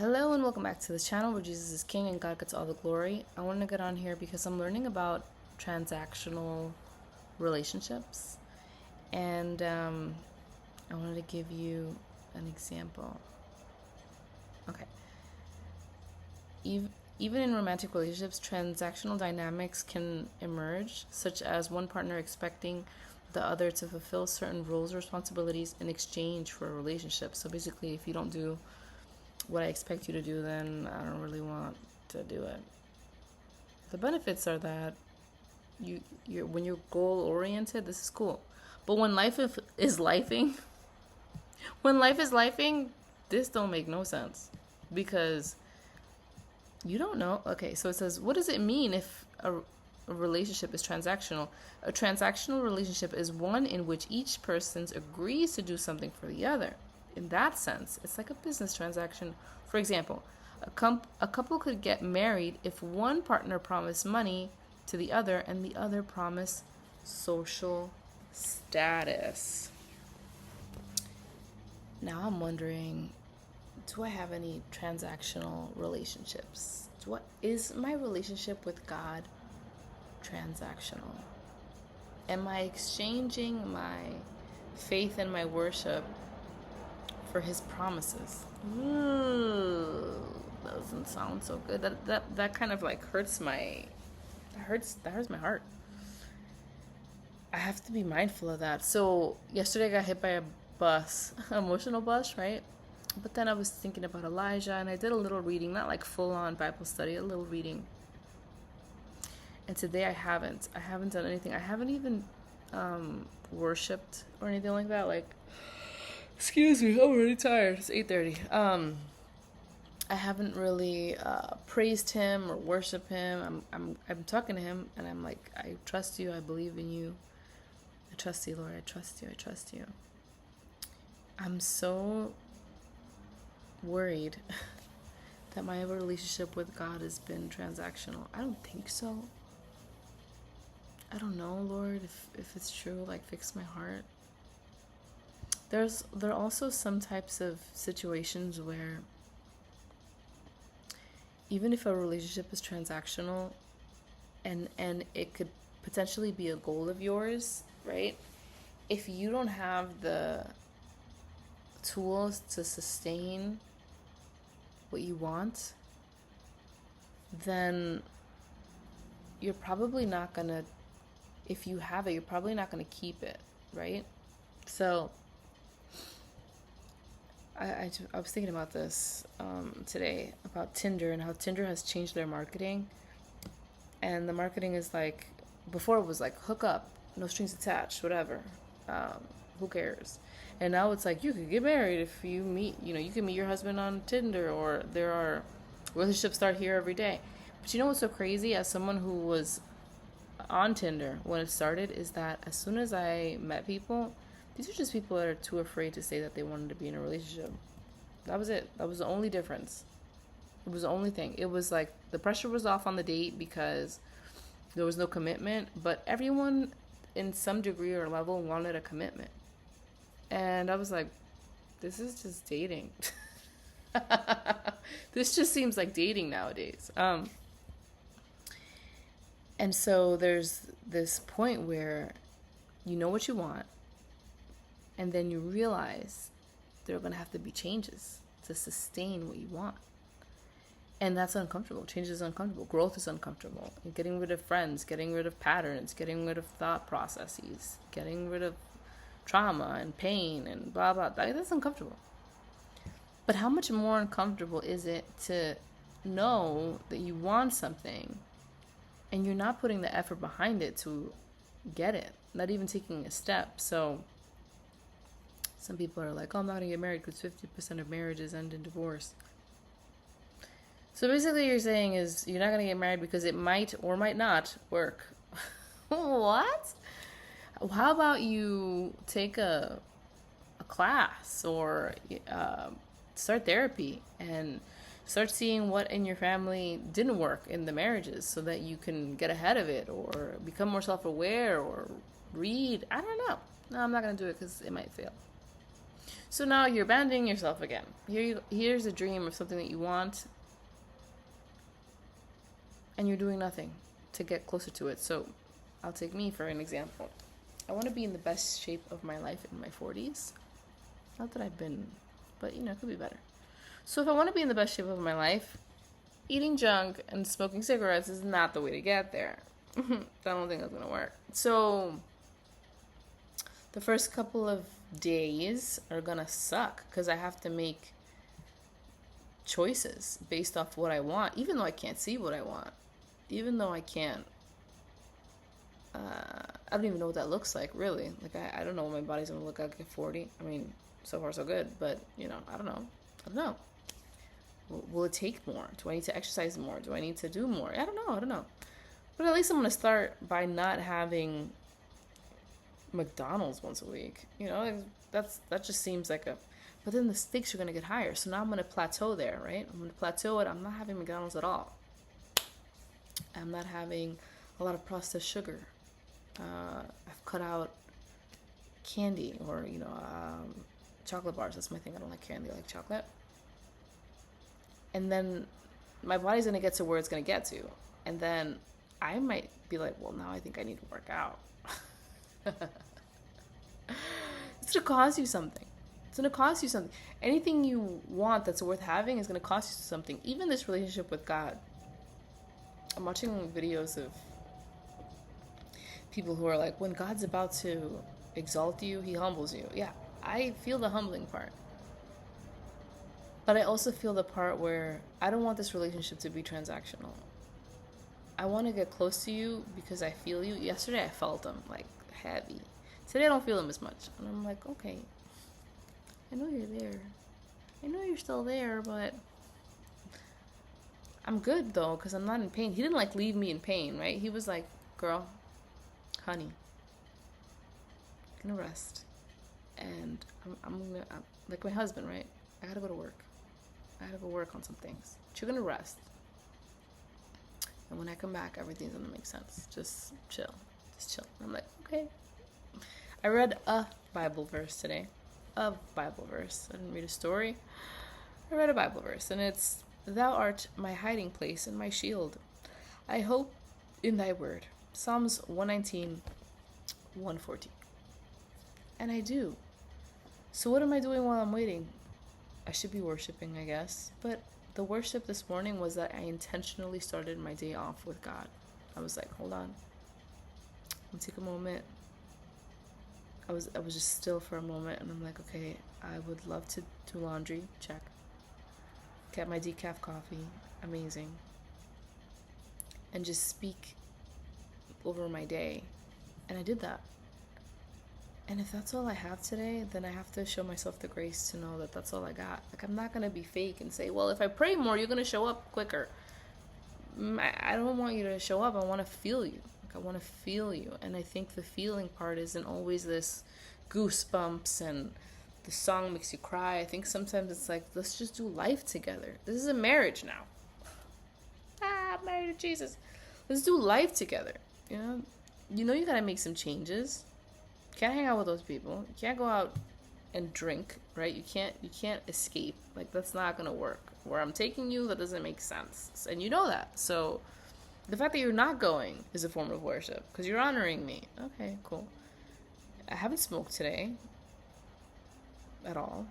Hello and welcome back to the channel where Jesus is King and God gets all the glory. I want to get on here because I'm learning about transactional relationships, and I wanted to give you an example. Okay. Even in romantic relationships, transactional dynamics can emerge, such as one partner expecting the other to fulfill certain roles or responsibilities in exchange for a relationship. So basically, if you don't do what I expect you to do, then I don't really want to do it. The benefits are that you're when you're goal oriented, this is cool. But when life is lifing, when life is lifing, this don't make no sense because you don't know. Okay, so it says, what does it mean if a relationship is transactional? A transactional relationship is one in which each person agrees to do something for the other. In that sense, it's like a business transaction. For example, a couple could get married if one partner promised money to the other and the other promised social status. Now I'm wondering, do I have any transactional relationships? What is my relationship with God transactional? Am I exchanging my faith and my worship for his promises? Ooh, doesn't sound so good. That kind of like hurts my that hurts my heart. I have to be mindful of that. So yesterday I got hit by a bus, emotional bus, right? But then I was thinking about Elijah and I did a little reading, not like full on Bible study, a little reading. And today I haven't done anything. I haven't even worshipped or anything like that. Like, excuse me, I'm really tired. It's 8:30. I haven't really praised him or worshiped him. I'm talking to him and I'm like, I trust you. I believe in you. I trust you, Lord. I trust you. I trust you. I'm so worried that my relationship with God has been transactional. I don't think so. I don't know, Lord, if it's true. Like, fix my heart. There are also some types of situations where even if a relationship is transactional and it could potentially be a goal of yours, right? If you don't have the tools to sustain what you want, then you're probably not gonna, if you have it, you're probably not gonna keep it, right? So I was thinking about this today, about Tinder and how Tinder has changed their marketing. And the marketing is like, before it was like, hook up, no strings attached, whatever. Who cares? And now it's like, you could get married if you meet, you can meet your husband on Tinder, or there are relationships start here every day. But you know what's so crazy? As someone who was on Tinder when it started, is that as soon as I met people, these are just people that are too afraid to say that they wanted to be in a relationship. That was it. That was the only difference. It was the only thing. It was like the pressure was off on the date because there was no commitment, but everyone in some degree or level wanted a commitment. And I was like, this is just dating. This just seems like dating nowadays. And so there's this point where you know what you want, and then you realize there are going to have to be changes to sustain what you want. And that's uncomfortable. Change is uncomfortable. Growth is uncomfortable. And getting rid of friends, getting rid of patterns, getting rid of thought processes, getting rid of trauma and pain and blah, blah. That's uncomfortable. But how much more uncomfortable is it to know that you want something and you're not putting the effort behind it to get it, not even taking a step? So some people are like, oh, I'm not going to get married because 50% of marriages end in divorce. So basically you're saying is you're not going to get married because it might or might not work. What? How about you take a class or start therapy and start seeing what in your family didn't work in the marriages so that you can get ahead of it or become more self-aware or read. I don't know. No, I'm not going to do it because it might fail. So now you're abandoning yourself again. Here's a dream of something that you want, and you're doing nothing to get closer to it. So I'll take me for an example. I want to be in the best shape of my life in my 40s. Not that I've been, but it could be better. So if I want to be in the best shape of my life, eating junk and smoking cigarettes is not the way to get there. I don't think that's going to work. So the first couple of days are going to suck because I have to make choices based off what I want, even though I can't see what I want. Even though I can't, I don't even know what that looks like, really. Like, I don't know what my body's going to look like at 40. I mean, so far so good, but, I don't know. Will it take more? Do I need to exercise more? Do I need to do more? I don't know. But at least I'm going to start by not having McDonald's once a week. That just seems like but then the stakes are going to get higher. So now I'm going to plateau there, right? I'm going to plateau it. I'm not having McDonald's at all. I'm not having a lot of processed sugar. I've cut out candy or, chocolate bars. That's my thing. I don't like candy. I like chocolate. And then my body's going to get to where it's going to get to. And then I might be like, well, now I think I need to work out. It's going to cost you something. Anything you want that's worth having is going to cost you something. Even this relationship with God. I'm watching videos of people who are like, when God's about to exalt you, he humbles you. Yeah, I feel the humbling part. But I also feel the part where I don't want this relationship to be transactional. I want to get close to you because I feel you. Yesterday I felt them, like, heavy. Today I don't feel them as much. And I'm like, okay, I know you're there. I know you're still there, but I'm good, though, because I'm not in pain. He didn't, leave me in pain, right? He was like, girl, honey, I'm going to rest. And I'm like my husband, right? I got to go to work. I got to go work on some things. But you're going to rest. And when I come back, everything's going to make sense. Just chill. And I'm like, okay. I read a Bible verse today. A Bible verse. I didn't read a story. I read a Bible verse, and it's, thou art my hiding place and my shield. I hope in thy word. Psalms 119, 114. And I do. So what am I doing while I'm waiting? I should be worshiping, I guess. But the worship this morning was that I intentionally started my day off with God. I was like, hold on. I'm gonna take a moment. I was just still for a moment, and I'm like, okay, I would love to do laundry. Check. Get my decaf coffee. Amazing. And just speak over my day. And I did that. And if that's all I have today, then I have to show myself the grace to know that that's all I got. Like, I'm not going to be fake and say, well, if I pray more, you're going to show up quicker. I don't want you to show up. I want to feel you. Like, I want to feel you. And I think the feeling part isn't always this goosebumps and the song makes you cry. I think sometimes it's like, let's just do life together. This is a marriage now. I'm married to Jesus. Let's do life together. You got to make some changes. You can't hang out with those people. You can't go out and drink, right? You can't escape. Like, that's not going to work. Where I'm taking you, that doesn't make sense. And you know that. So the fact that you're not going is a form of worship because you're honoring me. Okay, cool. I haven't smoked today at all.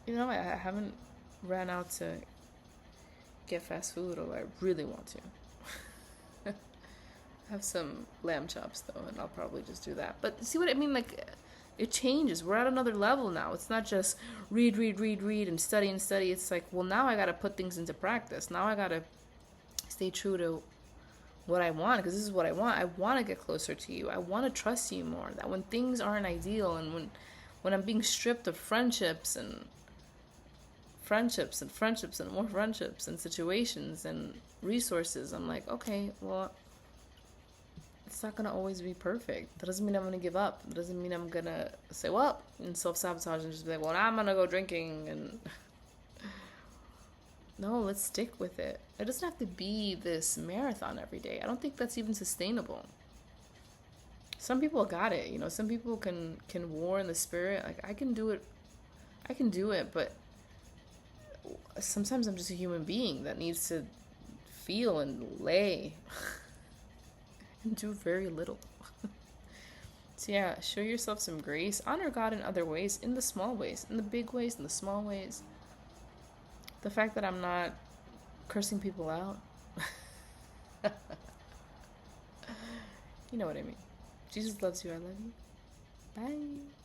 I haven't ran out to get fast food, although I really want to. I have some lamb chops, though, and I'll probably just do that. But see what I mean? Like, it changes. We're at another level now. It's not just read, and study. It's like, well, now I got to put things into practice. Now I got to stay true to what I want, because this is what I want. I want to get closer to you. I want to trust you more. That when things aren't ideal and when I'm being stripped of friendships and more friendships and situations and resources, I'm like, okay, well, it's not going to always be perfect. That doesn't mean I'm going to give up. That doesn't mean I'm going to say, well, and self-sabotage and just be like, well, now I'm going to go drinking. And no, let's stick with it. It doesn't have to be this marathon every day. I don't think that's even sustainable. Some people got it, you know. Some people can war in the spirit. Like I can do it. I can do it, but sometimes I'm just a human being that needs to feel and lay and do very little. So yeah, show yourself some grace. Honor God in other ways, in the small ways, in the big ways, in the small ways. The fact that I'm not cursing people out. You know what I mean. Jesus loves you. I love you. Bye.